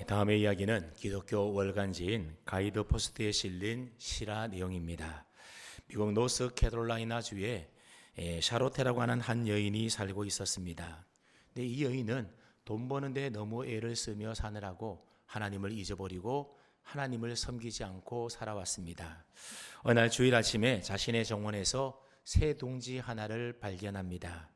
다음의 이야기는 기독교 월간지인 가이드 포스트에 실린 실화 내용입니다. 미국 노스캐롤라이나 주에 샤로테라고 하는 한 여인이 살고 있었습니다. 근데 이 여인은 돈 버는데 너무 애를 쓰며 사느라고 하나님을 잊어버리고 하나님을 섬기지 않고 살아왔습니다. 어느 날 주일 아침에 자신의 정원에서 새 둥지 하나를 발견합니다.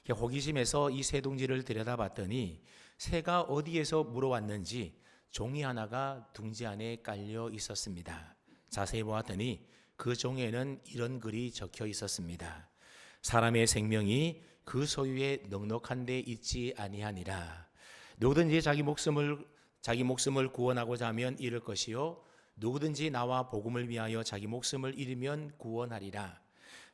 호기심에서 이 새 둥지를 들여다봤더니 새가 어디에서 물어왔는지 종이 하나가 둥지 안에 깔려 있었습니다. 자세히 보았더니 그 종이에는 이런 글이 적혀 있었습니다. 사람의 생명이 그 소유에 넉넉한 데 있지 아니하니라. 누구든지 자기 목숨을 구원하고자 하면 잃을 것이요 누구든지 나와 복음을 위하여 자기 목숨을 잃으면 구원하리라.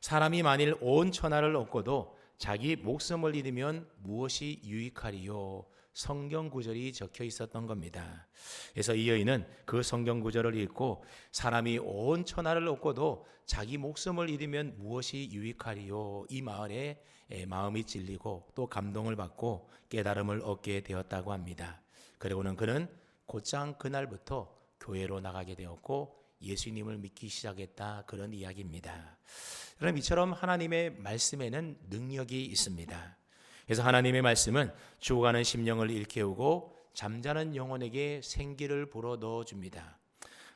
사람이 만일 온 천하를 얻고도 자기 목숨을 잃으면 무엇이 유익하리요? 성경 구절이 적혀 있었던 겁니다. 그래서 이 여인은 그 성경 구절을 읽고 사람이 온 천하를 얻고도 자기 목숨을 잃으면 무엇이 유익하리요? 이 말에 마음이 찔리고 또 감동을 받고 깨달음을 얻게 되었다고 합니다. 그리고는 그는 곧장 그날부터 교회로 나가게 되었고 예수님을 믿기 시작했다, 그런 이야기입니다. 그럼 이처럼 하나님의 말씀에는 능력이 있습니다. 그래서 하나님의 말씀은 죽어가는 심령을 일깨우고 잠자는 영혼에게 생기를 불어 넣어줍니다.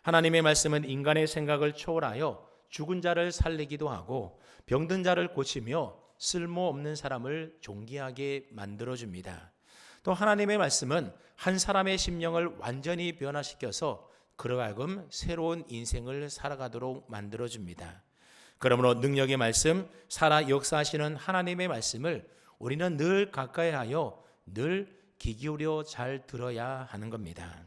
하나님의 말씀은 인간의 생각을 초월하여 죽은 자를 살리기도 하고 병든 자를 고치며 쓸모없는 사람을 존귀하게 만들어줍니다. 또 하나님의 말씀은 한 사람의 심령을 완전히 변화시켜서 그로 하여금 새로운 인생을 살아가도록 만들어줍니다. 그러므로 능력의 말씀, 살아 역사하시는 하나님의 말씀을 우리는 늘 가까이하여 늘 귀 기울여 잘 들어야 하는 겁니다.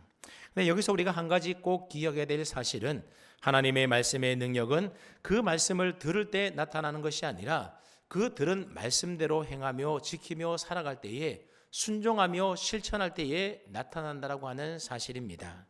근데 여기서 우리가 한 가지 꼭 기억해야 될 사실은 하나님의 말씀의 능력은 그 말씀을 들을 때 나타나는 것이 아니라 그 들은 말씀대로 행하며 지키며 살아갈 때에 순종하며 실천할 때에 나타난다라고 하는 사실입니다.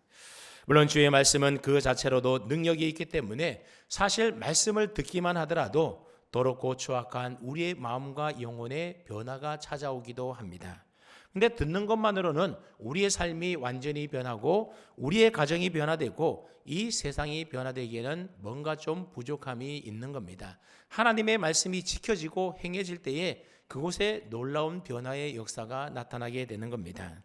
물론 주의 말씀은 그 자체로도 능력이 있기 때문에 사실 말씀을 듣기만 하더라도 더럽고 추악한 우리의 마음과 영혼의 변화가 찾아오기도 합니다. 근데 듣는 것만으로는 우리의 삶이 완전히 변하고 우리의 가정이 변화되고 이 세상이 변화되기에는 뭔가 좀 부족함이 있는 겁니다. 하나님의 말씀이 지켜지고 행해질 때에 그곳에 놀라운 변화의 역사가 나타나게 되는 겁니다.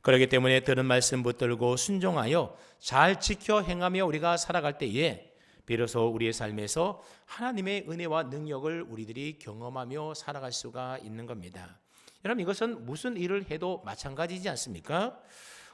그렇기 때문에 들은 말씀 붙들고 순종하여 잘 지켜 행하며 우리가 살아갈 때에 비로소 우리의 삶에서 하나님의 은혜와 능력을 우리들이 경험하며 살아갈 수가 있는 겁니다. 여러분, 이것은 무슨 일을 해도 마찬가지지 않습니까?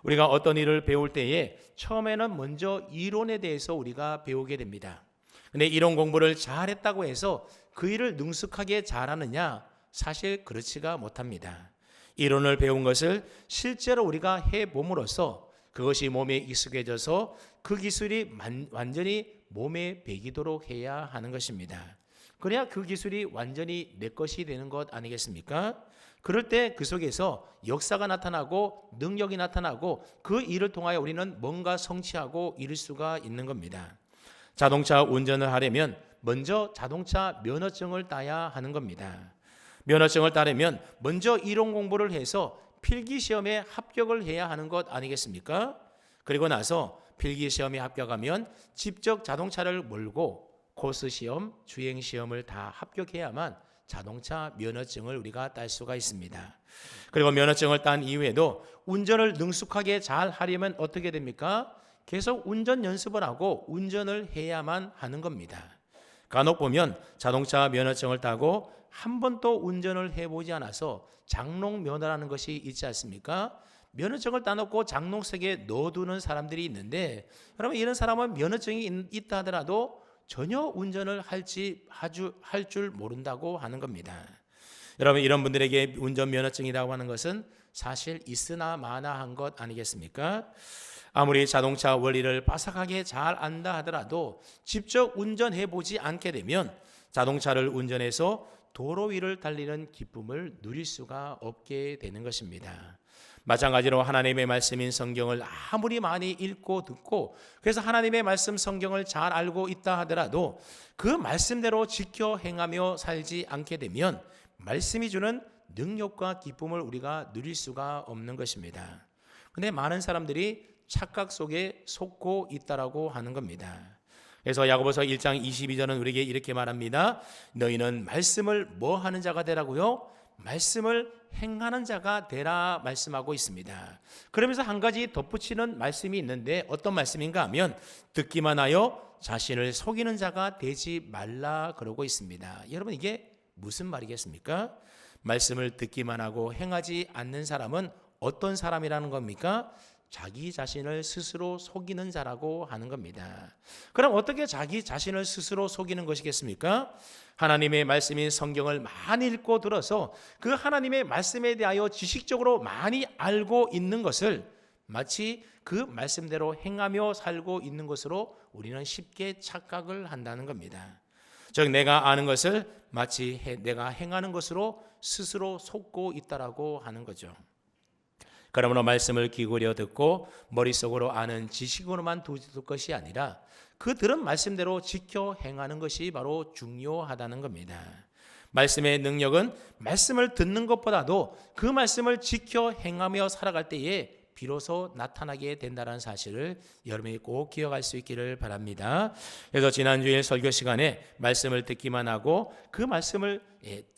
우리가 어떤 일을 배울 때에 처음에는 먼저 이론에 대해서 우리가 배우게 됩니다. 근데 이론 공부를 잘했다고 해서 그 일을 능숙하게 잘하느냐? 사실 그렇지가 못합니다. 이론을 배운 것을 실제로 우리가 해봄으로써 그것이 몸에 익숙해져서 그 기술이 완전히 몸에 배기도록 해야 하는 것입니다. 그래야 그 기술이 완전히 내 것이 되는 것 아니겠습니까? 그럴 때 그 속에서 역사가 나타나고 능력이 나타나고 그 일을 통하여 우리는 뭔가 성취하고 이룰 수가 있는 겁니다. 자동차 운전을 하려면 먼저 자동차 면허증을 따야 하는 겁니다. 면허증을 따려면 먼저 이론 공부를 해서 필기시험에 합격을 해야 하는 것 아니겠습니까? 그리고 나서 필기시험에 합격하면 직접 자동차를 몰고 코스시험, 주행시험을 다 합격해야만 자동차 면허증을 우리가 딸 수가 있습니다. 그리고 면허증을 딴 이후에도 운전을 능숙하게 잘 하려면 어떻게 됩니까? 계속 운전 연습을 하고 운전을 해야만 하는 겁니다. 간혹 보면 자동차 면허증을 따고 한 번도 운전을 해보지 않아서 장롱 면허라는 것이 있지 않습니까? 면허증을 따놓고 장롱석에 넣어두는 사람들이 있는데, 여러분, 이런 사람은 면허증이 있다 하더라도 전혀 운전을 할 줄 모른다고 하는 겁니다. 여러분, 이런 분들에게 운전 면허증이라고 하는 것은 사실 있으나 마나한 것 아니겠습니까? 아무리 자동차 원리를 빠삭하게 잘 안다 하더라도 직접 운전해 보지 않게 되면 자동차를 운전해서 도로 위를 달리는 기쁨을 누릴 수가 없게 되는 것입니다. 마찬가지로 하나님의 말씀인 성경을 아무리 많이 읽고 듣고 그래서 하나님의 말씀 성경을 잘 알고 있다 하더라도 그 말씀대로 지켜 행하며 살지 않게 되면 말씀이 주는 능력과 기쁨을 우리가 누릴 수가 없는 것입니다. 근데 많은 사람들이 착각 속에 속고 있다라고 하는 겁니다. 그래서 야고보서 1장 22절은 우리에게 이렇게 말합니다. 너희는 말씀을 뭐 하는 자가 되라고요? 말씀을 행하는 자가 되라 말씀하고 있습니다. 그러면서 한 가지 덧붙이는 말씀이 있는데 어떤 말씀인가 하면 듣기만 하여 자신을 속이는 자가 되지 말라 그러고 있습니다. 여러분 이게 무슨 말이겠습니까? 말씀을 듣기만 하고 행하지 않는 사람은 어떤 사람이라는 겁니까? 자기 자신을 스스로 속이는 자라고 하는 겁니다. 그럼 어떻게 자기 자신을 스스로 속이는 것이겠습니까? 하나님의 말씀인 성경을 많이 읽고 들어서 그 하나님의 말씀에 대하여 지식적으로 많이 알고 있는 것을 마치 그 말씀대로 행하며 살고 있는 것으로 우리는 쉽게 착각을 한다는 겁니다. 즉 내가 아는 것을 마치 내가 행하는 것으로 스스로 속고 있다라고 하는 거죠. 그러므로 말씀을 기울여 듣고 머릿속으로 아는 지식으로만 둘 것이 아니라 그 들은 말씀대로 지켜 행하는 것이 바로 중요하다는 겁니다. 말씀의 능력은 말씀을 듣는 것보다도 그 말씀을 지켜 행하며 살아갈 때에 비로소 나타나게 된다는 사실을 여러분이 꼭 기억할 수 있기를 바랍니다. 그래서 지난주일 설교 시간에 말씀을 듣기만 하고 그 말씀을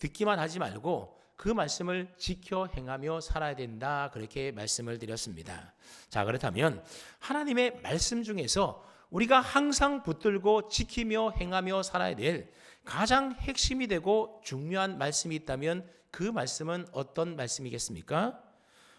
듣기만 하지 말고 그 말씀을 지켜 행하며 살아야 된다 그렇게 말씀을 드렸습니다. 자, 그렇다면 하나님의 말씀 중에서 우리가 항상 붙들고 지키며 행하며 살아야 될 가장 핵심이 되고 중요한 말씀이 있다면 그 말씀은 어떤 말씀이겠습니까?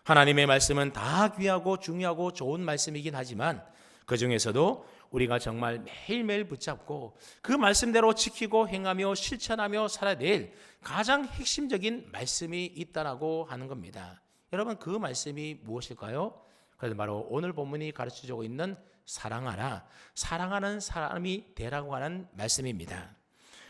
하나님의 말씀은 다 귀하고 중요하고 좋은 말씀이긴 하지만 그 중에서도 우리가 정말 매일매일 붙잡고 그 말씀대로 지키고 행하며 실천하며 살아야 될 가장 핵심적인 말씀이 있다라고 하는 겁니다. 여러분 그 말씀이 무엇일까요? 그래서 바로 오늘 본문이 가르쳐주고 있는 사랑하라, 사랑하는 사람이 되라고 하는 말씀입니다.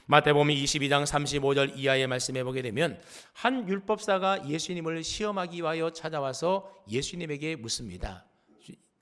마태복음 22장 35절 이하의 말씀에 보게 되면 한 율법사가 예수님을 시험하기 위하여 찾아와서 예수님에게 묻습니다.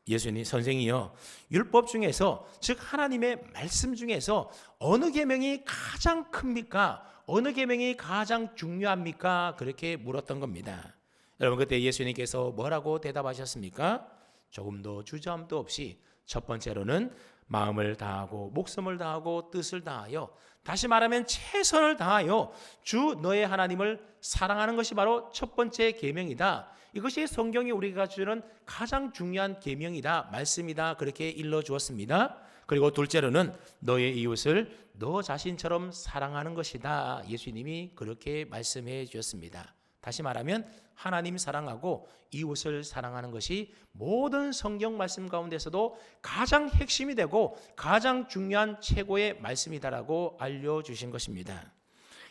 예수님 선생이요, 율법 중에서 즉 하나님의 말씀 중에서 어느 계명이 가장 큽니까? 어느 계명이 가장 중요합니까? 그렇게 물었던 겁니다. 여러분 그때 예수님께서 뭐라고 대답하셨습니까? 조금도 주저함도 없이 첫 번째로는 마음을 다하고 목숨을 다하고 뜻을 다하여, 다시 말하면 최선을 다하여 주 너의 하나님을 사랑하는 것이 바로 첫 번째 계명이다. 이것이 성경이 우리가 주는 가장 중요한 계명이다, 말씀이다 그렇게 일러주었습니다. 그리고 둘째로는 너의 이웃을 너 자신처럼 사랑하는 것이다. 예수님이 그렇게 말씀해 주셨습니다. 다시 말하면 하나님 사랑하고 이웃을 사랑하는 것이 모든 성경 말씀 가운데서도 가장 핵심이 되고 가장 중요한 최고의 말씀이다라고 알려주신 것입니다.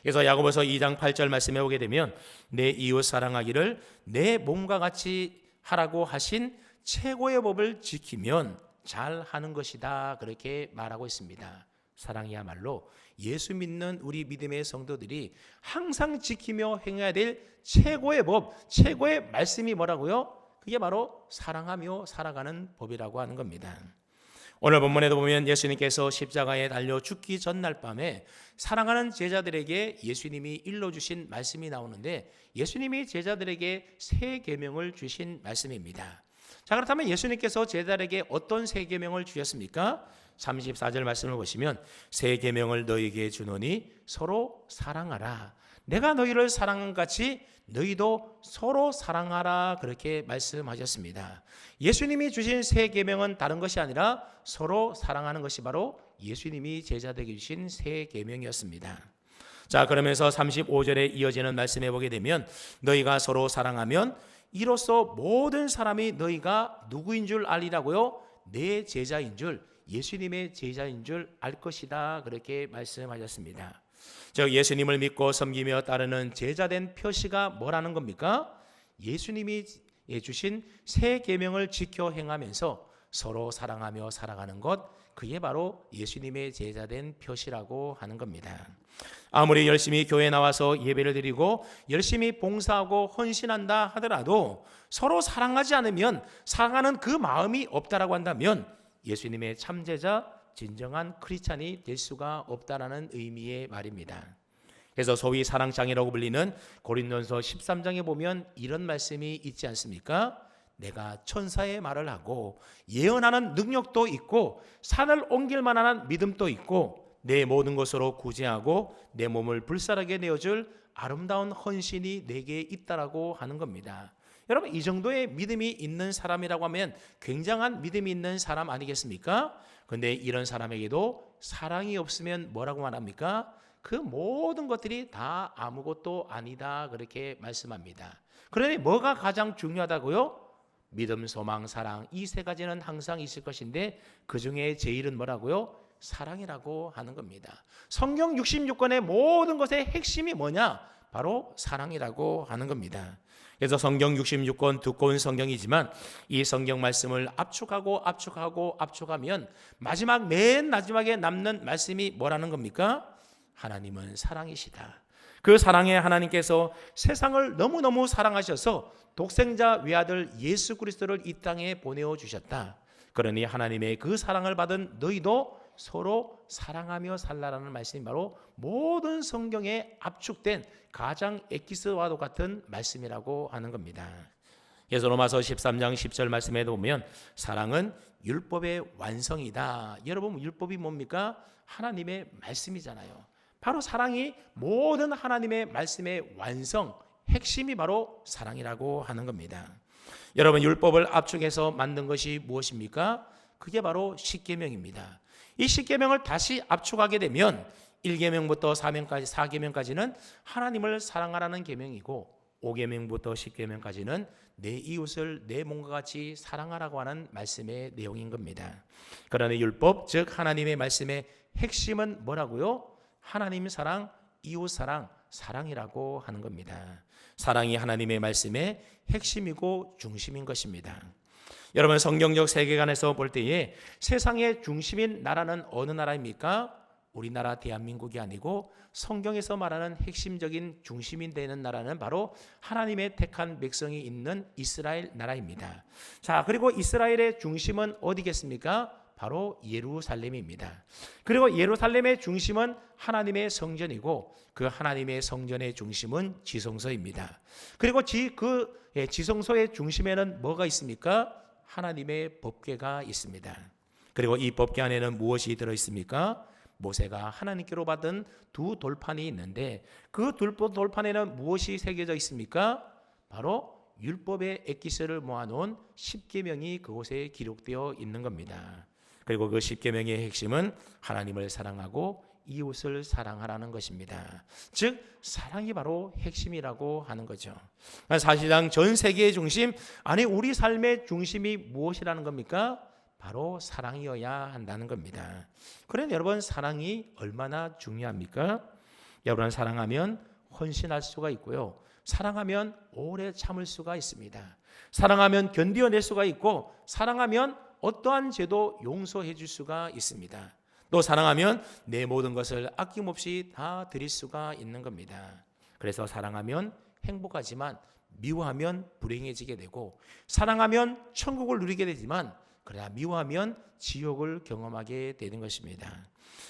그래서 야고보서 2장 8절 말씀에 오게 되면 내 이웃 사랑하기를 내 몸과 같이 하라고 하신 최고의 법을 지키면 잘하는 것이다 그렇게 말하고 있습니다. 사랑이야말로 예수 믿는 우리 믿음의 성도들이 항상 지키며 행해야 될 최고의 법, 최고의 말씀이 뭐라고요? 그게 바로 사랑하며 살아가는 법이라고 하는 겁니다. 오늘 본문에도 보면 예수님께서 십자가에 달려 죽기 전날 밤에 사랑하는 제자들에게 예수님이 일러주신 말씀이 나오는데 예수님이 제자들에게 새 계명을 주신 말씀입니다. 자, 그렇다면 예수님께서 제자들에게 어떤 새 계명을 주셨습니까? 34절 말씀을 보시면 새 계명을 너희에게 주노니 서로 사랑하라. 내가 너희를 사랑한 같이 너희도 서로 사랑하라 그렇게 말씀하셨습니다. 예수님이 주신 새 계명은 다른 것이 아니라 서로 사랑하는 것이 바로 예수님이 제자들에게 주신 새 계명이었습니다. 자, 그러면서 35절에 이어지는 말씀에 보게 되면 너희가 서로 사랑하면 이로써 모든 사람이 너희가 누구인 줄 알리라고요? 내 제자인 줄, 예수님의 제자인 줄 알 것이다 그렇게 말씀하셨습니다. 즉 예수님을 믿고 섬기며 따르는 제자된 표시가 뭐라는 겁니까? 예수님이 주신 새 계명을 지켜 행하면서 서로 사랑하며 살아가는 것, 그게 바로 예수님의 제자된 표시라고 하는 겁니다. 아무리 열심히 교회에 나와서 예배를 드리고 열심히 봉사하고 헌신한다 하더라도 서로 사랑하지 않으면, 사랑하는 그 마음이 없다라고 한다면 예수님의 참제자, 진정한 크리스찬이 될 수가 없다라는 의미의 말입니다. 그래서 소위 사랑장애라고 불리는 고린도전서 13장에 보면 이런 말씀이 있지 않습니까? 내가 천사의 말을 하고 예언하는 능력도 있고 산을 옮길 만한 믿음도 있고 내 모든 것으로 구제하고 내 몸을 불살하게 내어줄 아름다운 헌신이 내게 있다라고 하는 겁니다. 여러분, 이 정도의 믿음이 있는 사람이라고 하면 굉장한 믿음이 있는 사람 아니겠습니까? 그런데 이런 사람에게도 사랑이 없으면 뭐라고 말합니까? 그 모든 것들이 다 아무것도 아니다, 그렇게 말씀합니다. 그러니 뭐가 가장 중요하다고요? 믿음, 소망, 사랑, 이 세 가지는 항상 있을 것인데 그 중에 제일은 뭐라고요? 사랑이라고 하는 겁니다. 성경 66권의 모든 것의 핵심이 뭐냐? 바로 사랑이라고 하는 겁니다. 그래서 성경 66권 두꺼운 성경이지만 이 성경 말씀을 압축하면 맨 마지막에 남는 말씀이 뭐라는 겁니까? 하나님은 사랑이시다. 그 사랑에 하나님께서 세상을 너무너무 사랑하셔서 독생자 외아들 예수 그리스도를 이 땅에 보내어 주셨다. 그러니 하나님의 그 사랑을 받은 너희도 서로 사랑하며 살라라는 말씀이 바로 모든 성경에 압축된 가장 엑기스와도 같은 말씀이라고 하는 겁니다. 그래서 로마서 13장 10절 말씀에 보면 사랑은 율법의 완성이다. 여러분, 율법이 뭡니까? 하나님의 말씀이잖아요. 바로 사랑이 모든 하나님의 말씀의 완성, 핵심이 바로 사랑이라고 하는 겁니다. 여러분, 율법을 압축해서 만든 것이 무엇입니까? 그게 바로 십계명입니다. 이 십계명을 다시 압축하게 되면 1계명부터 4계명까지는 하나님을 사랑하라는 계명이고 5계명부터 10계명까지는 내 이웃을 내 몸과 같이 사랑하라고 하는 말씀의 내용인 겁니다. 그러나 율법, 즉 하나님의 말씀의 핵심은 뭐라고요? 하나님 사랑, 이웃 사랑, 사랑이라고 하는 겁니다. 사랑이 하나님의 말씀의 핵심이고 중심인 것입니다. 여러분, 성경적 세계관에서 볼 때에 세상의 중심인 나라는 어느 나라입니까? 우리나라 대한민국이 아니고 성경에서 말하는 핵심적인 중심이 되는 나라는 바로 하나님의 택한 백성이 있는 이스라엘 나라입니다. 자, 그리고 이스라엘의 중심은 어디겠습니까? 바로 예루살렘입니다. 그리고 예루살렘의 중심은 하나님의 성전이고 그 하나님의 성전의 중심은 지성소입니다. 그리고 지성소의 중심에는 뭐가 있습니까? 하나님의 법궤가 있습니다. 그리고 이 법궤 안에는 무엇이 들어있습니까? 모세가 하나님께로 받은 두 돌판이 있는데 그 돌판에는 무엇이 새겨져 있습니까? 바로 율법의 엑기스를 모아놓은 십계명이 그곳에 기록되어 있는 겁니다. 그리고 그 십계명의 핵심은 하나님을 사랑하고 이웃을 사랑하라는 것입니다. 즉 사랑이 바로 핵심이라고 하는 거죠. 사실상 전 세계의 중심, 아니 우리 삶의 중심이 무엇이라는 겁니까? 바로 사랑이어야 한다는 겁니다. 그런데 여러분, 사랑이 얼마나 중요합니까? 여러분, 사랑하면 헌신할 수가 있고요. 사랑하면 오래 참을 수가 있습니다. 사랑하면 견디어낼 수가 있고 사랑하면 어떠한 죄도 용서해 줄 수가 있습니다. 또 사랑하면 내 모든 것을 아낌없이 다 드릴 수가 있는 겁니다. 그래서 사랑하면 행복하지만 미워하면 불행해지게 되고 사랑하면 천국을 누리게 되지만 그러나 미워하면 지옥을 경험하게 되는 것입니다.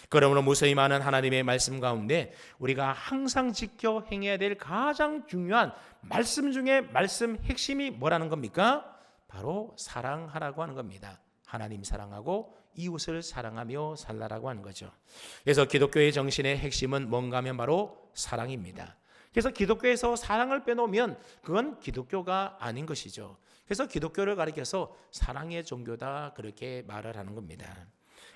그러므로 무수히 많은 하나님의 말씀 가운데 우리가 항상 지켜 행해야 될 가장 중요한 말씀 중에 말씀 핵심이 뭐라는 겁니까? 바로 사랑하라고 하는 겁니다. 하나님 사랑하고 이웃을 사랑하며 살라라고 하는 거죠. 그래서 기독교의 정신의 핵심은 뭔가 하면 바로 사랑입니다. 그래서 기독교에서 사랑을 빼놓으면 그건 기독교가 아닌 것이죠. 그래서 기독교를 가리켜서 사랑의 종교다, 그렇게 말을 하는 겁니다.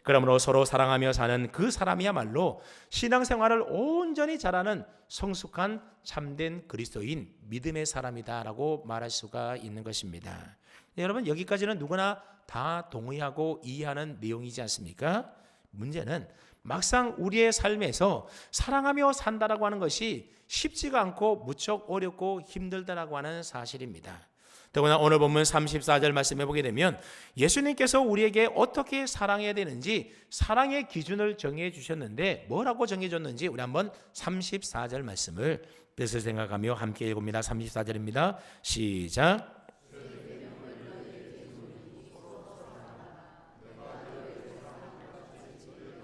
그러므로 서로 사랑하며 사는 그 사람이야말로 신앙생활을 온전히 잘하는 성숙한 참된 그리스도인, 믿음의 사람이다라고 말할 수가 있는 것입니다. 여러분, 여기까지는 누구나 다 동의하고 이해하는 내용이지 않습니까? 문제는 막상 우리의 삶에서 사랑하며 산다라고 하는 것이 쉽지가 않고 무척 어렵고 힘들다라고 하는 사실입니다. 더구나 오늘 본문 34절 말씀해 보게 되면 예수님께서 우리에게 어떻게 사랑해야 되는지 사랑의 기준을 정해 주셨는데 뭐라고 정해 줬는지 우리 한번 34절 말씀을 뜻을 생각하며 함께 읽습니다. 34절입니다. 시작.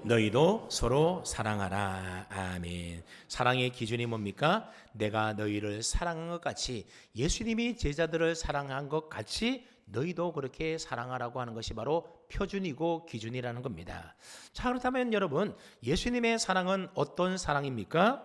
너희도 서로 사랑하라. 아멘. 사랑의 기준이 뭡니까? 내가 너희를 사랑한 것 같이, 예수님이 제자들을 사랑한 것 같이 너희도 그렇게 사랑하라고 하는 것이 바로 표준이고 기준이라는 겁니다. 자, 그렇다면 여러분, 예수님의 사랑은 어떤 사랑입니까?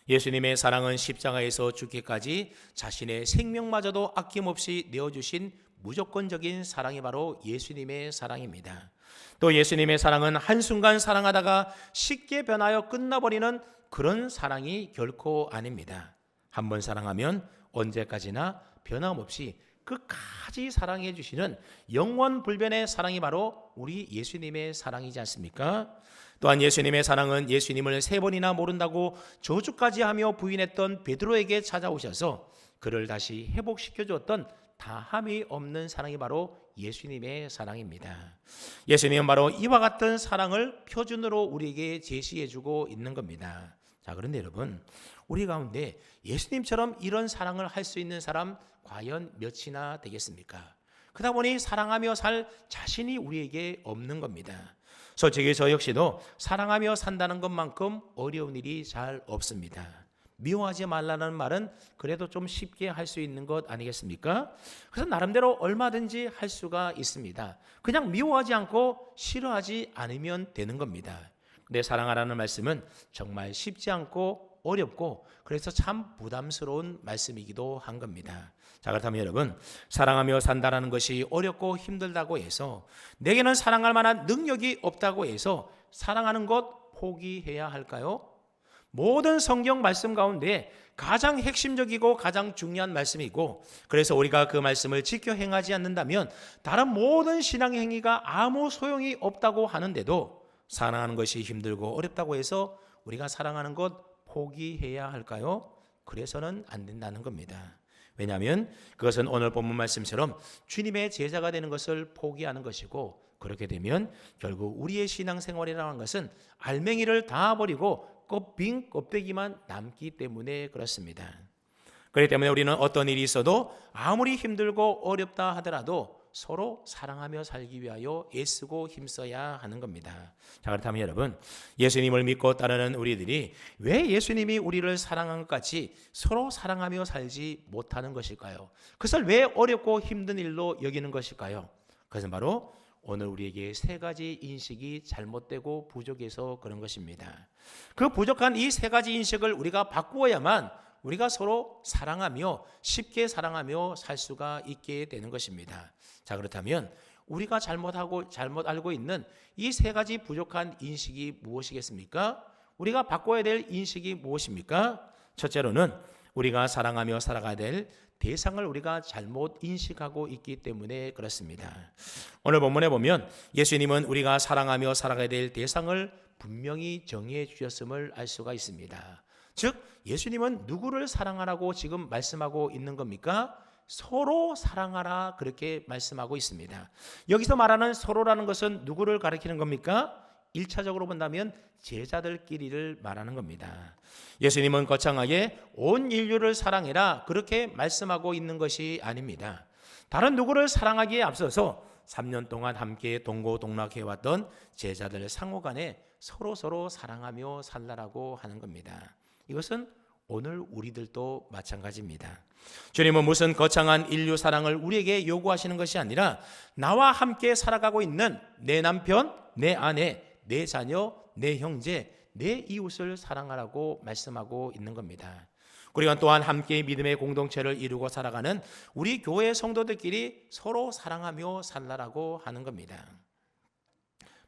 예수님의 사랑은 십자가에서 죽기까지 자신의 생명마저도 아낌없이 내어주신 무조건적인 사랑이 바로 예수님의 사랑입니다. 또 예수님의 사랑은 한순간 사랑하다가 쉽게 변하여 끝나버리는 그런 사랑이 결코 아닙니다. 한번 사랑하면 언제까지나 변함없이 끝까지 사랑해 주시는 영원불변의 사랑이 바로 우리 예수님의 사랑이지 않습니까? 또한 예수님의 사랑은 예수님을 3번이나 모른다고 저주까지 하며 부인했던 베드로에게 찾아오셔서 그를 다시 회복시켜 주었던 다함이 없는 사랑이 바로 예수님의 사랑입니다. 예수님은 바로 이와 같은 사랑을 표준으로 우리에게 제시해 주고 있는 겁니다. 자, 그런데 여러분, 우리 가운데 예수님처럼 이런 사랑을 할 수 있는 사람 과연 몇이나 되겠습니까? 그러다 보니 사랑하며 살 자신이 우리에게 없는 겁니다. 솔직히 저 역시도 사랑하며 산다는 것만큼 어려운 일이 잘 없습니다. 미워하지 말라는 말은 그래도 좀 쉽게 할 수 있는 것 아니겠습니까? 그래서 나름대로 얼마든지 할 수가 있습니다. 그냥 미워하지 않고 싫어하지 않으면 되는 겁니다. 근데 사랑하라는 말씀은 정말 쉽지 않고 어렵고 그래서 참 부담스러운 말씀이기도 한 겁니다. 자, 그렇다면 여러분, 사랑하며 산다는 것이 어렵고 힘들다고 해서 내게는 사랑할 만한 능력이 없다고 해서 사랑하는 것 포기해야 할까요? 모든 성경 말씀 가운데 가장 핵심적이고 가장 중요한 말씀이고 그래서 우리가 그 말씀을 지켜 행하지 않는다면 다른 모든 신앙의 행위가 아무 소용이 없다고 하는데도 사랑하는 것이 힘들고 어렵다고 해서 우리가 사랑하는 것 포기해야 할까요? 그래서는 안 된다는 겁니다. 왜냐하면 그것은 오늘 본문 말씀처럼 주님의 제자가 되는 것을 포기하는 것이고 그렇게 되면 결국 우리의 신앙생활이라는 것은 알맹이를 다 버리고 빈 껍데기만 남기 때문에 그렇습니다. 그렇기 때문에 우리는 어떤 일이 있어도 아무리 힘들고 어렵다 하더라도 서로 사랑하며 살기 위하여 애쓰고 힘써야 하는 겁니다. 자, 그렇다면 여러분, 예수님을 믿고 따르는 우리들이 왜 예수님이 우리를 사랑한 것 같이 서로 사랑하며 살지 못하는 것일까요? 그것을 왜 어렵고 힘든 일로 여기는 것일까요? 그것은 바로 오늘 우리에게 3가지 인식이 잘못되고 부족해서 그런 것입니다. 그 부족한 이 3가지 인식을 우리가 바꾸어야만 우리가 서로 사랑하며 쉽게 사랑하며 살 수가 있게 되는 것입니다. 자, 그렇다면 우리가 잘못 알고 있는 이 3가지 부족한 인식이 무엇이겠습니까? 우리가 바꿔야 될 인식이 무엇입니까? 첫째로는 우리가 사랑하며 살아가야 될 대상을 우리가 잘못 인식하고 있기 때문에 그렇습니다. 오늘 본문에 보면 예수님은 우리가 사랑하며 살아가야 될 대상을 분명히 정해 주셨음을 알 수가 있습니다. 즉 예수님은 누구를 사랑하라고 지금 말씀하고 있는 겁니까? 서로 사랑하라 그렇게 말씀하고 있습니다. 여기서 말하는 서로라는 것은 누구를 가리키는 겁니까? 1차적으로 본다면 제자들끼리를 말하는 겁니다. 예수님은 거창하게 온 인류를 사랑해라 그렇게 말씀하고 있는 것이 아닙니다. 다른 누구를 사랑하기에 앞서서 3년 동안 함께 동고동락해왔던 제자들 상호간에 서로 사랑하며 살라라고 하는 겁니다. 이것은 오늘 우리들도 마찬가지입니다. 주님은 무슨 거창한 인류 사랑을 우리에게 요구하시는 것이 아니라 나와 함께 살아가고 있는 내 남편, 내 아내, 내 자녀, 내 형제, 내 이웃을 사랑하라고 말씀하고 있는 겁니다. 우리가 또한 함께 믿음의 공동체를 이루고 살아가는 우리 교회 성도들끼리 서로 사랑하며 살라라고 하는 겁니다.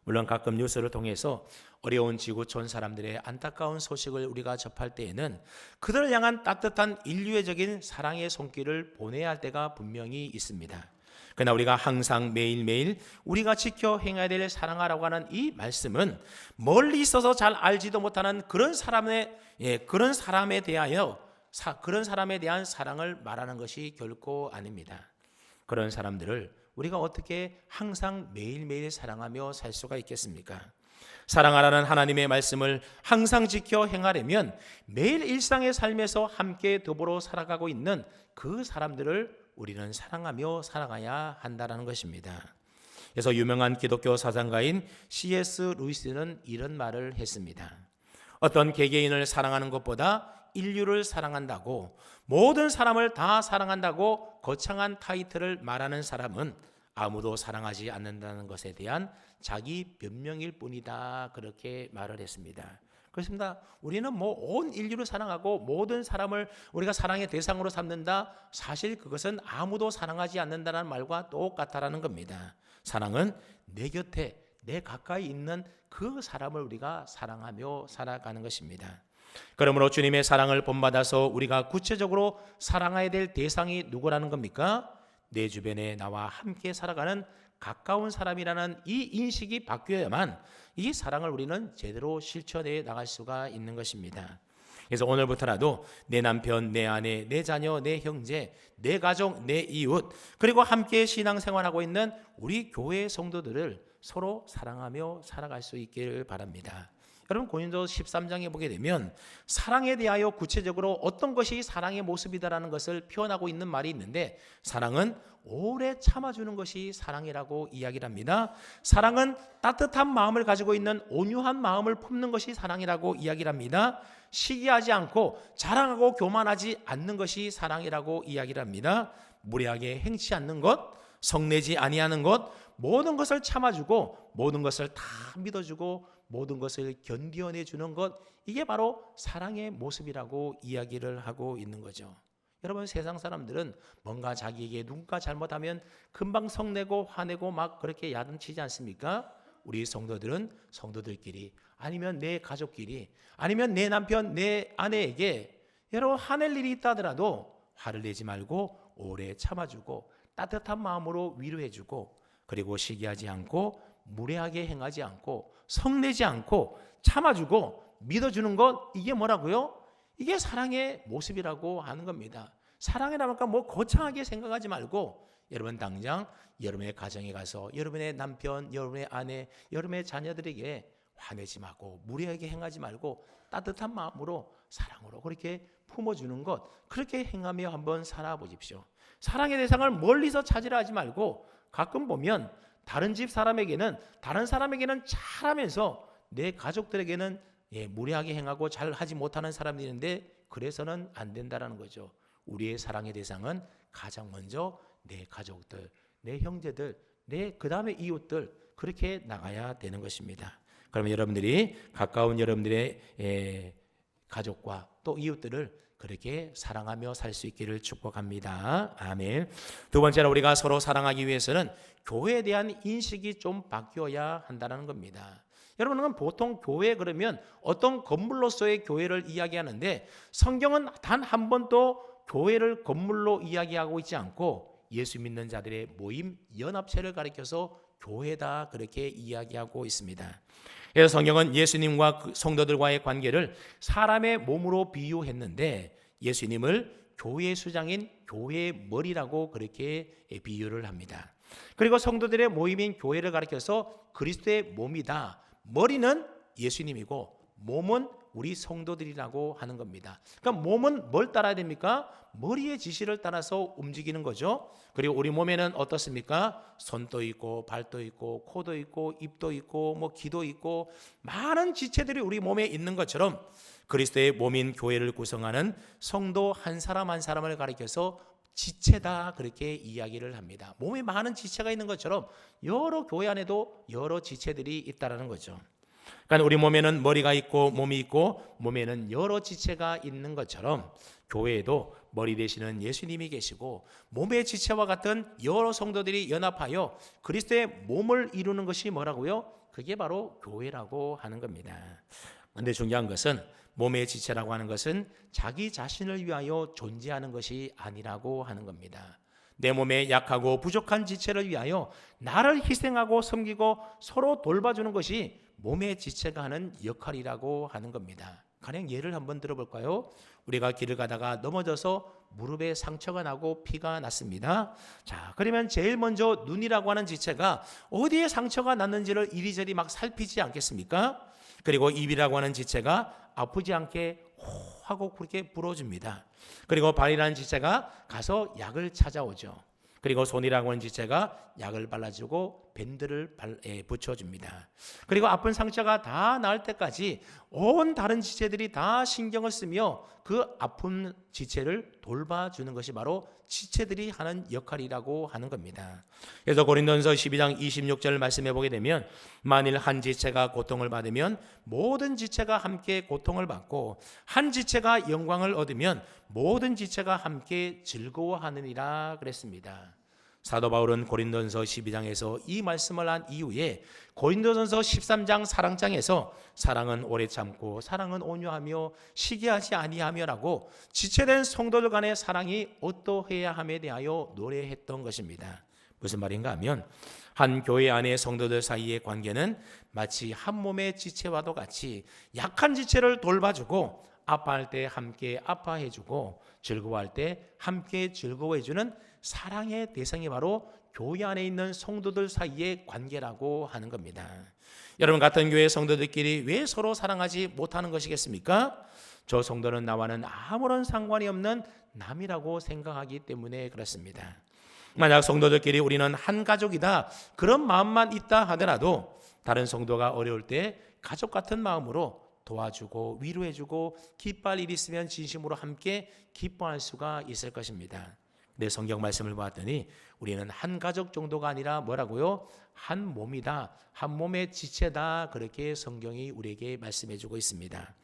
물론 가끔 뉴스를 통해서 어려운 지구촌 사람들의 안타까운 소식을 우리가 접할 때에는 그들을 향한 따뜻한 인류애적인 사랑의 손길을 보내야 할 때가 분명히 있습니다. 그러나 우리가 항상 매일매일 우리가 지켜 행해야 될 사랑하라고 하는 이 말씀은 멀리 있어서 잘 알지도 못하는 그런 사람에 대한 사랑을 말하는 것이 결코 아닙니다. 그런 사람들을 우리가 어떻게 항상 매일매일 사랑하며 살 수가 있겠습니까? 사랑하라는 하나님의 말씀을 항상 지켜 행하려면 매일 일상의 삶에서 함께 더불어 살아가고 있는 그 사람들을 우리는 사랑하며 살아가야 한다는 것입니다. 그래서 유명한 기독교 사상가인 C.S. 루이스는 이런 말을 했습니다. 어떤 개개인을 사랑하는 것보다 인류를 사랑한다고, 모든 사람을 다 사랑한다고 거창한 타이틀을 말하는 사람은 아무도 사랑하지 않는다는 것에 대한 자기 변명일 뿐이다. 그렇게 말을 했습니다. 그렇습니다. 우리는 뭐 온 인류를 사랑하고 모든 사람을 우리가 사랑의 대상으로 삼는다. 사실 그것은 아무도 사랑하지 않는다는 말과 똑같다라는 겁니다. 사랑은 내 곁에, 내 가까이 있는 그 사람을 우리가 사랑하며 살아가는 것입니다. 그러므로 주님의 사랑을 본받아서 우리가 구체적으로 사랑해야 될 대상이 누구라는 겁니까? 내 주변에 나와 함께 살아가는 가까운 사람이라는 이 인식이 바뀌어야만 이 사랑을 우리는 제대로 실천해 나갈 수가 있는 것입니다. 그래서 오늘부터라도 내 남편, 내 아내, 내 자녀, 내 형제, 내 가족, 내 이웃, 그리고 함께 신앙생활하고 있는 우리 교회 성도들을 서로 사랑하며 살아갈 수 있기를 바랍니다. 여러분, 고린도서 13장에 보게 되면 사랑에 대하여 구체적으로 어떤 것이 사랑의 모습이다라는 것을 표현하고 있는 말이 있는데, 사랑은 오래 참아주는 것이 사랑이라고 이야기를 합니다. 사랑은 따뜻한 마음을 가지고 있는 온유한 마음을 품는 것이 사랑이라고 이야기를 합니다. 시기하지 않고 자랑하고 교만하지 않는 것이 사랑이라고 이야기를 합니다. 무례하게 행치 않는 것, 성내지 아니하는 것, 모든 것을 참아주고 모든 것을 다 믿어주고 모든 것을 견뎌내주는 것, 이게 바로 사랑의 모습이라고 이야기를 하고 있는 거죠. 여러분, 세상 사람들은 뭔가 자기에게 누군가 잘못하면 금방 성내고 화내고 막 그렇게 야단치지 않습니까? 우리 성도들은 성도들끼리, 아니면 내 가족끼리, 아니면 내 남편, 내 아내에게 여러분 화낼 일이 있다 하더라도 화를 내지 말고 오래 참아주고 따뜻한 마음으로 위로해주고, 그리고 시기하지 않고 무례하게 행하지 않고 성내지 않고 참아주고 믿어주는 것, 이게 뭐라고요? 이게 사랑의 모습이라고 하는 겁니다. 사랑이라니까 뭐 거창하게 생각하지 말고 여러분 당장 여러분의 가정에 가서 여러분의 남편, 여러분의 아내, 여러분의 자녀들에게 화내지 말고 무례하게 행하지 말고 따뜻한 마음으로 사랑으로 그렇게 품어주는 것, 그렇게 행하며 한번 살아보십시오. 사랑의 대상을 멀리서 찾으려 하지 말고 가끔 보면 다른 집 사람에게는, 다른 사람에게는 잘하면서 내 가족들에게는 무례하게 행하고 잘하지 못하는 사람이 있는데, 그래서는 안 된다는 거죠. 우리의 사랑의 대상은 가장 먼저 내 가족들, 내 형제들, 그 다음에 이웃들, 그렇게 나가야 되는 것입니다. 그러면 여러분들이 가까운 여러분들의 가족과 또 이웃들을 그렇게 사랑하며 살 수 있기를 축복합니다. 아멘. 두 번째로, 우리가 서로 사랑하기 위해서는 교회에 대한 인식이 좀 바뀌어야 한다는 겁니다. 여러분은 보통 교회 그러면 어떤 건물로서의 교회를 이야기하는데, 성경은 단 한 번도 교회를 건물로 이야기하고 있지 않고 예수 믿는 자들의 모임, 연합체를 가리켜서 교회다 그렇게 이야기하고 있습니다. 그래서 성경은 예수님과 성도들과의 관계를 사람의 몸으로 비유했는데, 예수님을 교회의 수장인 교회의 머리라고 그렇게 비유를 합니다. 그리고 성도들의 모임인 교회를 가리켜서 그리스도의 몸이다. 머리는 예수님이고 몸은 우리 성도들이라고 하는 겁니다. 그러니까 몸은 뭘 따라야 됩니까? 머리의 지시를 따라서 움직이는 거죠. 그리고 우리 몸에는 어떻습니까? 손도 있고 발도 있고 코도 있고 입도 있고 뭐 귀도 있고 많은 지체들이 우리 몸에 있는 것처럼, 그리스도의 몸인 교회를 구성하는 성도 한 사람 한 사람을 가리켜서 지체다 그렇게 이야기를 합니다. 몸에 많은 지체가 있는 것처럼 여러 교회 안에도 여러 지체들이 있다는 거죠. 그러니까 우리 몸에는 머리가 있고 몸이 있고 몸에는 여러 지체가 있는 것처럼 교회에도 머리 되시는 예수님이 계시고 몸의 지체와 같은 여러 성도들이 연합하여 그리스도의 몸을 이루는 것이 뭐라고요? 그게 바로 교회라고 하는 겁니다. 그런데 중요한 것은 몸의 지체라고 하는 것은 자기 자신을 위하여 존재하는 것이 아니라고 하는 겁니다. 내 몸에 약하고 부족한 지체를 위하여 나를 희생하고 섬기고 서로 돌봐주는 것이 몸의 지체가 하는 역할이라고 하는 겁니다. 가령 예를 한번 들어볼까요? 우리가 길을 가다가 넘어져서 무릎에 상처가 나고 피가 났습니다. 자, 그러면 제일 먼저 눈이라고 하는 지체가 어디에 상처가 났는지를 이리저리 막 살피지 않겠습니까? 그리고 입이라고 하는 지체가 아프지 않게 호 하고 그렇게 불어줍니다. 그리고 발이라는 지체가 가서 약을 찾아오죠. 그리고 손이라고 하는 지체가 약을 발라주고 밴드를 붙여줍니다. 그리고 아픈 상처가 다 나을 때까지 온 다른 지체들이 다 신경을 쓰며 그 아픈 지체를 돌봐주는 것이 바로 지체들이 하는 역할이라고 하는 겁니다. 그래서 고린도전서 12장 26절 말씀해 보게 되면 만일 한 지체가 고통을 받으면 모든 지체가 함께 고통을 받고 한 지체가 영광을 얻으면 모든 지체가 함께 즐거워하느니라 그랬습니다. 사도 바울은 고린도전서 12장에서 이 말씀을 한 이후에 고린도전서 13장 사랑장에서 사랑은 오래 참고 사랑은 온유하며 시기하지 아니하며라고 지체된 성도들 간의 사랑이 어떠해야 함에 대하여 노래했던 것입니다. 무슨 말인가 하면 한 교회 안의 성도들 사이의 관계는 마치 한 몸의 지체와도 같이 약한 지체를 돌봐주고 아파할 때 함께 아파해주고 즐거워할 때 함께 즐거워해주는 사랑의 대상이 바로 교회 안에 있는 성도들 사이의 관계라고 하는 겁니다. 여러분, 같은 교회 성도들끼리 왜 서로 사랑하지 못하는 것이겠습니까? 저 성도는 나와는 아무런 상관이 없는 남이라고 생각하기 때문에 그렇습니다. 만약 성도들끼리 우리는 한 가족이다 그런 마음만 있다 하더라도 다른 성도가 어려울 때 가족 같은 마음으로 도와주고 위로해주고 기뻐할 일이 있으면 진심으로 함께 기뻐할 수가 있을 것입니다. 내 성경 말씀을 봤더니 우리는 한 가족 정도가 아니라 뭐라고요? 한 몸이다, 한 몸의 지체다, 그렇게 성경이 우리에게 말씀해주고 있습니다.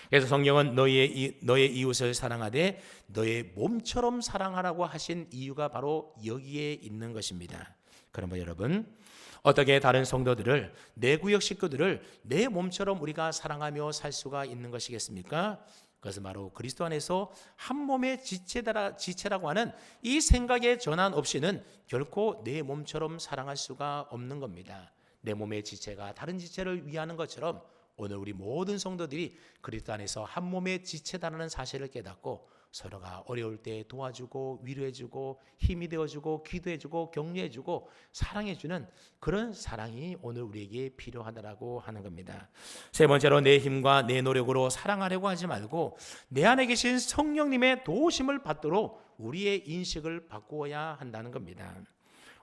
그래서 성경은 너의 이웃을 사랑하되 너의 몸처럼 사랑하라고 하신 이유가 바로 여기에 있는 것입니다. 그러면 여러분, 어떻게 다른 성도들을, 내 구역 식구들을 내 몸처럼 우리가 사랑하며 살 수가 있는 것이겠습니까? 그것은 바로 그리스도 안에서 한 몸의 지체라고 하는 이 생각의 전환 없이는 결코 내 몸처럼 사랑할 수가 없는 겁니다. 내 몸의 지체가 다른 지체를 위하는 것처럼 오늘 우리 모든 성도들이 그리스도 안에서 한 몸의 지체다라는 사실을 깨닫고 서로가 어려울 때 도와주고 위로해주고 힘이 되어주고 기도해주고 격려해주고 사랑해주는 그런 사랑이 오늘 우리에게 필요하다라고 하는 겁니다. 세 번째로 내 힘과 내 노력으로 사랑하려고 하지 말고 내 안에 계신 성령님의 도우심을 받도록 우리의 인식을 바꾸어야 한다는 겁니다.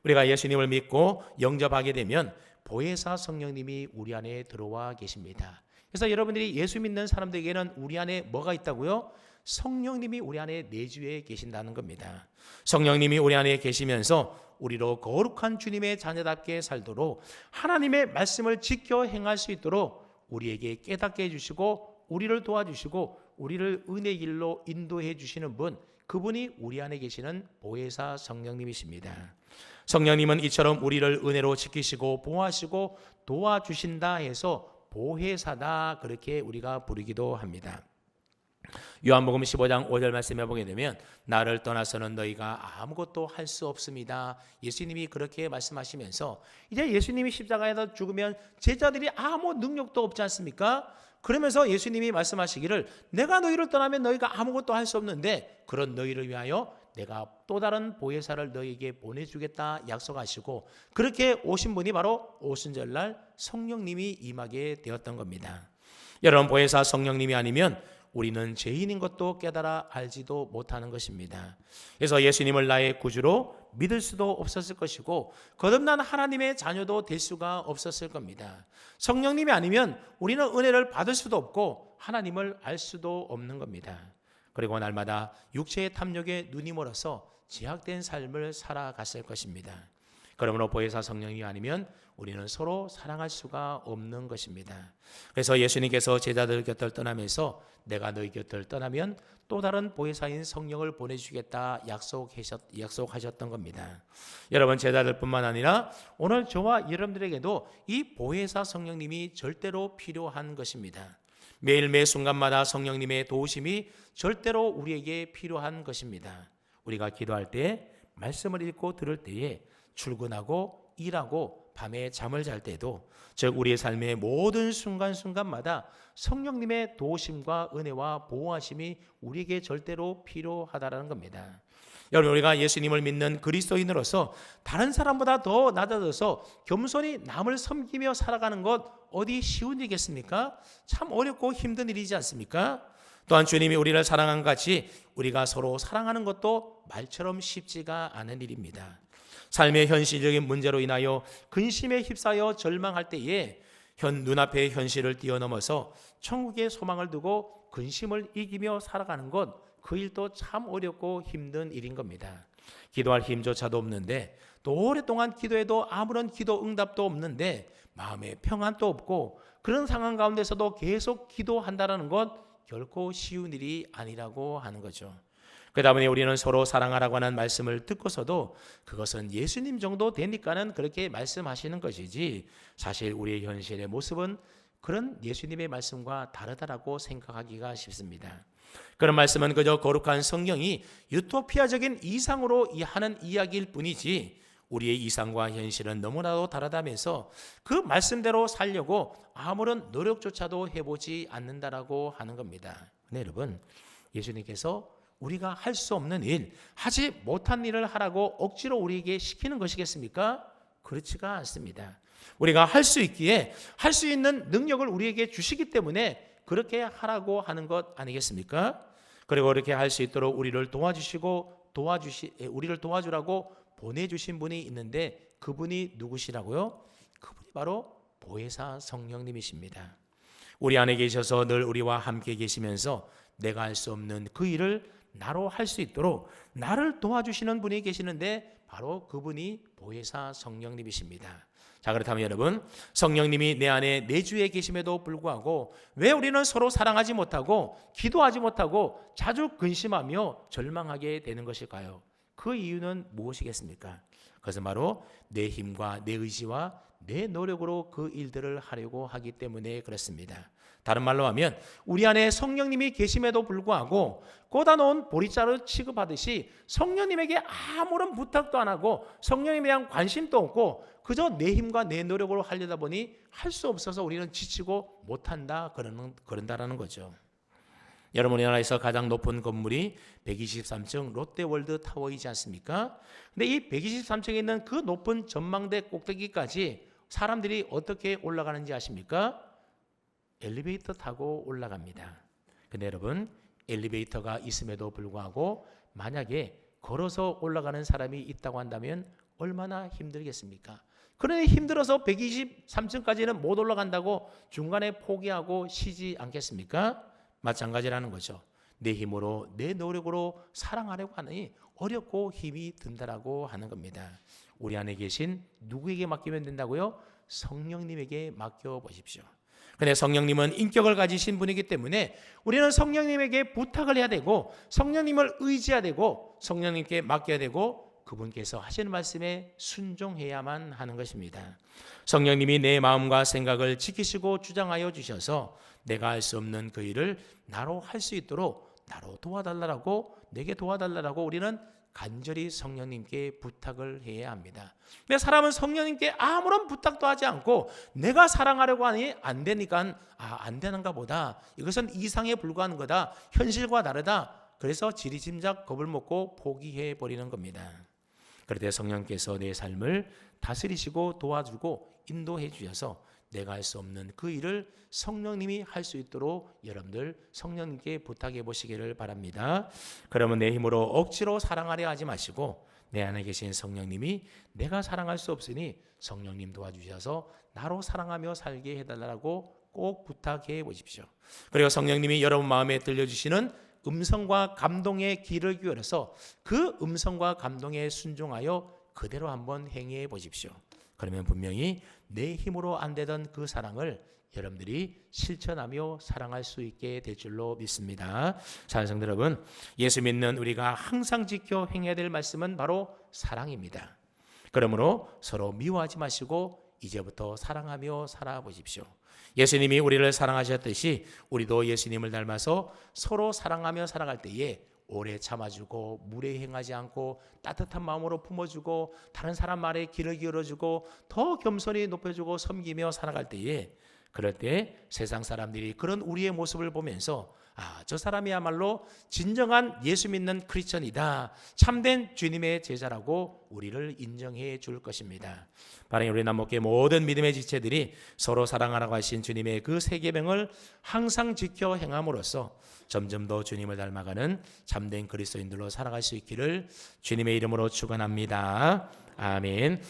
우리가 예수님을 믿고 영접하게 되면 보혜사 성령님이 우리 안에 들어와 계십니다. 그래서 여러분들이 예수 믿는 사람들에게는 우리 안에 뭐가 있다고요? 성령님이 우리 안에 내주에 계신다는 겁니다. 성령님이 우리 안에 계시면서 우리로 거룩한 주님의 자녀답게 살도록 하나님의 말씀을 지켜 행할 수 있도록 우리에게 깨닫게 해주시고 우리를 도와주시고 우리를 은혜의 길로 인도해 주시는 분, 그분이 우리 안에 계시는 보혜사 성령님이십니다. 성령님은 이처럼 우리를 은혜로 지키시고 보호하시고 도와주신다 해서 보혜사다, 그렇게 우리가 부르기도 합니다. 요한복음 15장 5절 말씀해 보게 되면 나를 떠나서는 너희가 아무것도 할 수 없습니다. 예수님이 그렇게 말씀하시면서 이제 예수님이 십자가에서 죽으면 제자들이 아무 능력도 없지 않습니까? 그러면서 예수님이 말씀하시기를 내가 너희를 떠나면 너희가 아무것도 할 수 없는데 그런 너희를 위하여 내가 또 다른 보혜사를 너희에게 보내주겠다 약속하시고 그렇게 오신 분이 바로 오순절날 성령님이 임하게 되었던 겁니다. 여러분, 보혜사 성령님이 아니면 우리는 죄인인 것도 깨달아 알지도 못하는 것입니다. 그래서 예수님을 나의 구주로 믿을 수도 없었을 것이고 거듭난 하나님의 자녀도 될 수가 없었을 겁니다. 성령님이 아니면 우리는 은혜를 받을 수도 없고 하나님을 알 수도 없는 겁니다. 그리고 날마다 육체의 탐욕에 눈이 멀어서 제약된 삶을 살아갔을 것입니다. 그러므로 보혜사 성령이 아니면 우리는 서로 사랑할 수가 없는 것입니다. 그래서 예수님께서 제자들 곁을 떠나면서 내가 너희 곁을 떠나면 또 다른 보혜사인 성령을 보내주겠다 약속하셨던 겁니다. 여러분, 제자들뿐만 아니라 오늘 저와 여러분들에게도 이 보혜사 성령님이 절대로 필요한 것입니다. 매일 매 순간마다 성령님의 도우심이 절대로 우리에게 필요한 것입니다. 우리가 기도할 때, 말씀을 읽고 들을 때에, 출근하고 일하고 밤에 잠을 잘 때도, 즉 우리의 삶의 모든 순간순간마다 성령님의 도우심과 은혜와 보호하심이 우리에게 절대로 필요하다는 겁니다. 여러분, 우리가 예수님을 믿는 그리스도인으로서 다른 사람보다 더 낮아져서 겸손히 남을 섬기며 살아가는 것 어디 쉬운 일이겠습니까? 참 어렵고 힘든 일이지 않습니까? 또한 주님이 우리를 사랑한 같이 우리가 서로 사랑하는 것도 말처럼 쉽지가 않은 일입니다. 삶의 현실적인 문제로 인하여 근심에 휩싸여 절망할 때에 눈앞의 현실을 뛰어넘어서 천국의 소망을 두고 근심을 이기며 살아가는 것, 그 일도 참 어렵고 힘든 일인 겁니다. 기도할 힘조차도 없는데, 또 오랫동안 기도해도 아무런 기도 응답도 없는데 마음에 평안도 없고, 그런 상황 가운데서도 계속 기도한다는 것 결코 쉬운 일이 아니라고 하는 거죠. 그러다 보니 우리는 서로 사랑하라고 하는 말씀을 듣고서도 그것은 예수님 정도 되니까는 그렇게 말씀하시는 것이지, 사실 우리의 현실의 모습은 그런 예수님의 말씀과 다르다라고 생각하기가 쉽습니다. 그런 말씀은 그저 거룩한 성경이 유토피아적인 이상으로 하는 이야기일 뿐이지, 우리의 이상과 현실은 너무나도 다르다면서 그 말씀대로 살려고 아무런 노력조차도 해보지 않는다라고 하는 겁니다. 네, 여러분, 예수님께서 우리가 할 수 없는 일, 하지 못한 일을 하라고 억지로 우리에게 시키는 것이겠습니까? 그렇지가 않습니다. 우리가 할 수 있기에 할 수 있는 능력을 우리에게 주시기 때문에 그렇게 하라고 하는 것 아니겠습니까? 그리고 그렇게 할 수 있도록 우리를 도와주라고 보내주신 분이 있는데, 그분이 누구시라고요? 그분이 바로 보혜사 성령님이십니다. 우리 안에 계셔서 늘 우리와 함께 계시면서 내가 할 수 없는 그 일을 나로 할 수 있도록 나를 도와주시는 분이 계시는데, 바로 그분이 보혜사 성령님이십니다. 자, 그렇다면 여러분, 성령님이 내 안에 내주에 계심에도 불구하고 왜 우리는 서로 사랑하지 못하고 기도하지 못하고 자주 근심하며 절망하게 되는 것일까요? 그 이유는 무엇이겠습니까? 그것은 바로 내 힘과 내 의지와 내 노력으로 그 일들을 하려고 하기 때문에 그렇습니다. 다른 말로 하면 우리 안에 성령님이 계심에도 불구하고 꽂아놓은 보리자루 취급하듯이 성령님에게 아무런 부탁도 안 하고 성령님에 대한 관심도 없고 그저 내 힘과 내 노력으로 하려다 보니 할 수 없어서 우리는 지치고 못한다 그런다라는 거죠. 여러분, 우리나라에서 가장 높은 건물이 123층 롯데월드 타워이지 않습니까? 근데 이 123층에 있는 그 높은 전망대 꼭대기까지 사람들이 어떻게 올라가는지 아십니까? 엘리베이터 타고 올라갑니다. 근데 여러분, 엘리베이터가 있음에도 불구하고 만약에 걸어서 올라가는 사람이 있다고 한다면 얼마나 힘들겠습니까? 그러니 힘들어서 123층까지는 못 올라간다고 중간에 포기하고 쉬지 않겠습니까? 마찬가지라는 거죠. 내 힘으로 내 노력으로 사랑하려고 하니 어렵고 힘이 든다라고 하는 겁니다. 우리 안에 계신 누구에게 맡기면 된다고요? 성령님에게 맡겨보십시오. 근데 성령님은 인격을 가지신 분이기 때문에 우리는 성령님에게 부탁을 해야 되고 성령님을 의지해야 되고 성령님께 맡겨야 되고 그분께서 하시는 말씀에 순종해야만 하는 것입니다. 성령님이 내 마음과 생각을 지키시고 주장하여 주셔서 내가 할 수 없는 그 일을 나로 할 수 있도록 나로 도와달라고 내게 도와달라고 우리는 간절히 성령님께 부탁을 해야 합니다. 근데 사람은 성령님께 아무런 부탁도 하지 않고 내가 사랑하려고 하니 안 되니까 안 되는가 보다. 이것은 이상에 불과한 거다. 현실과 다르다. 그래서 지리짐작 겁을 먹고 포기해 버리는 겁니다. 그럴 때 성령께서 내 삶을 다스리시고 도와주고 인도해 주셔서 내가 할 수 없는 그 일을 성령님이 할 수 있도록 여러분들 성령님께 부탁해 보시기를 바랍니다. 그러면 내 힘으로 억지로 사랑하려 하지 마시고 내 안에 계신 성령님이 내가 사랑할 수 없으니 성령님 도와주셔서 나로 사랑하며 살게 해달라고 꼭 부탁해 보십시오. 그리고 성령님이 여러분 마음에 들려주시는 음성과 감동의 귀를 기울여서 그 음성과 감동에 순종하여 그대로 한번 행해 보십시오. 그러면 분명히 내 힘으로 안 되던 그 사랑을 여러분들이 실천하며 사랑할 수 있게 될 줄로 믿습니다. 사랑하는 여러분, 예수 믿는 우리가 항상 지켜 행해야 될 말씀은 바로 사랑입니다. 그러므로 서로 미워하지 마시고 이제부터 사랑하며 살아보십시오. 예수님이 우리를 사랑하셨듯이 우리도 예수님을 닮아서 서로 사랑하며 살아갈 때에 오래 참아주고 무례 행하지 않고 따뜻한 마음으로 품어주고 다른 사람 말에 귀를 기울여주고 더 겸손히 높여주고 섬기며 살아갈 때에 그럴 때 세상 사람들이 그런 우리의 모습을 보면서 저 사람이야말로 진정한 예수 믿는 크리스천이다, 참된 주님의 제자라고 우리를 인정해 줄 것입니다. 바로 우리 남목교회 모든 믿음의 지체들이 서로 사랑하라고 하신 주님의 그 세 계명을 항상 지켜 행함으로써 점점 더 주님을 닮아가는 참된 그리스도인들로 살아갈 수 있기를 주님의 이름으로 축원합니다. 아멘.